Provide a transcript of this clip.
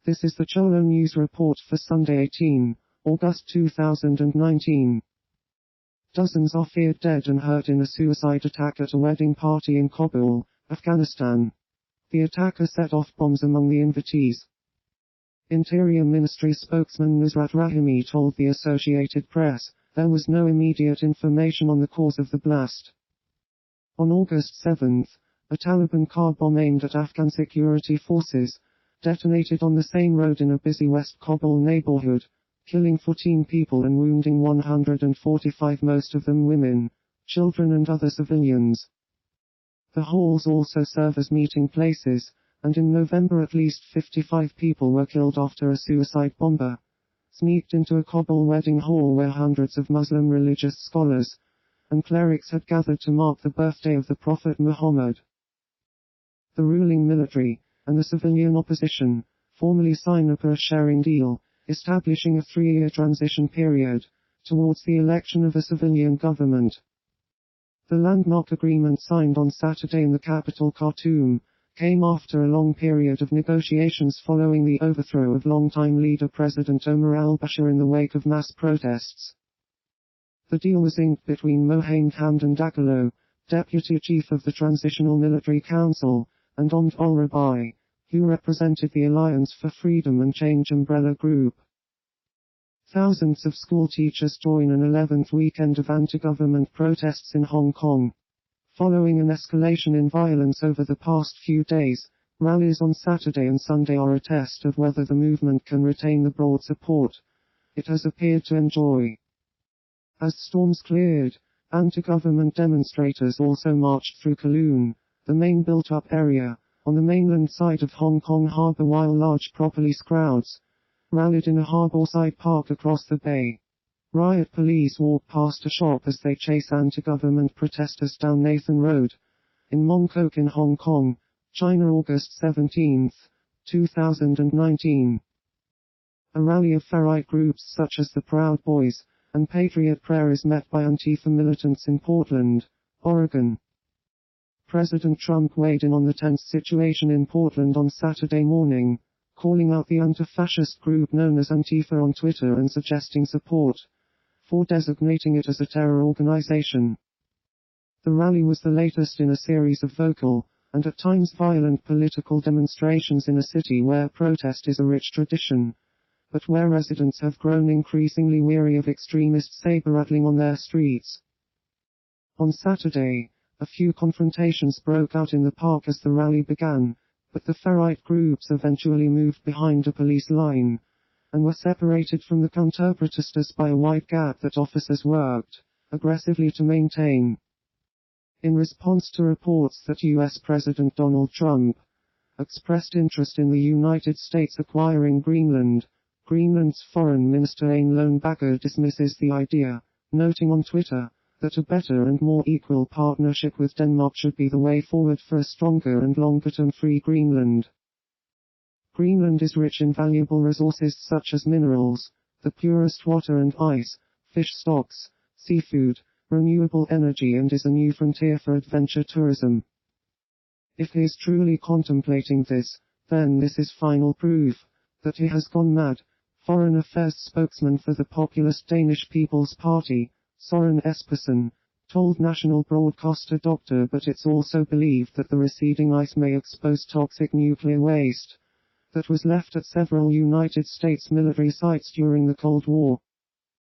This is the Cholo News Report for Sunday 18 August 2019. Dozens are feared dead and hurt in a suicide attack at a wedding party in Kabul, Afghanistan. The attacker set off bombs among the invitees. Interior Ministry spokesman Nusrat Rahimi told the Associated Press, there was no immediate information on the cause of the blast. On August 7, a Taliban car bomb aimed at Afghan security forces detonated on the same road in a busy West Kabul neighborhood, killing 14 people and wounding 145, most of them women, children and other civilians. The halls also serve as meeting places, and in November at least 55 people were killed after a suicide bomber sneaked into a Kabul wedding hall where hundreds of Muslim religious scholars and clerics had gathered to mark the birthday of the Prophet Muhammad. The ruling military and the civilian opposition formally sign a power-sharing deal, establishing a 3-year transition period towards the election of a civilian government. The landmark agreement signed on Saturday in the capital Khartoum came after a long period of negotiations following the overthrow of longtime leader President Omar al-Bashir in the wake of mass protests. The deal was inked between Mohamed Hamdan Dagalo, deputy chief of the Transitional Military Council, and Omd al-Rabai, who represented the Alliance for Freedom and Change umbrella group. Thousands of school teachers join an 11th weekend of anti-government protests in Hong Kong. Following an escalation in violence over the past few days, rallies on Saturday and Sunday are a test of whether the movement can retain the broad support it has appeared to enjoy. As storms cleared, anti-government demonstrators also marched through Kowloon, the main built-up area, on the mainland side of Hong Kong Harbour, while large pro-police crowds rallied in a harbourside park across the bay. Riot police walked past a shop as they chase anti-government protesters down Nathan Road in Mong Kok in Hong Kong, China. August 17, 2019. A rally of far-right groups such as the Proud Boys and Patriot Prayer is met by Antifa militants in Portland, Oregon. President Trump weighed in on the tense situation in Portland on Saturday morning, calling out the anti-fascist group known as Antifa on Twitter and suggesting support for designating it as a terror organization. The rally was the latest in a series of vocal, and at times violent political demonstrations in a city where protest is a rich tradition, but where residents have grown increasingly weary of extremist saber-rattling on their streets. On Saturday, a few confrontations broke out in the park as the rally began, but the far-right groups eventually moved behind a police line and were separated from the counter-protesters by a wide gap that officers worked aggressively to maintain. In response to reports that U.S. President Donald Trump expressed interest in the United States acquiring Greenland, Greenland's Foreign Minister Ane Lonebacker dismisses the idea, noting on Twitter that a better and more equal partnership with Denmark should be the way forward for a stronger and longer-term free Greenland. Greenland is rich in valuable resources such as minerals, the purest water and ice, fish stocks, seafood, renewable energy, and is a new frontier for adventure tourism. If he is truly contemplating this, then this is final proof that he has gone mad. Foreign Affairs spokesman for the populist Danish People's Party, Søren Espersen, told national broadcaster Dr. But it's also believed that the receding ice may expose toxic nuclear waste that was left at several United States military sites during the Cold War.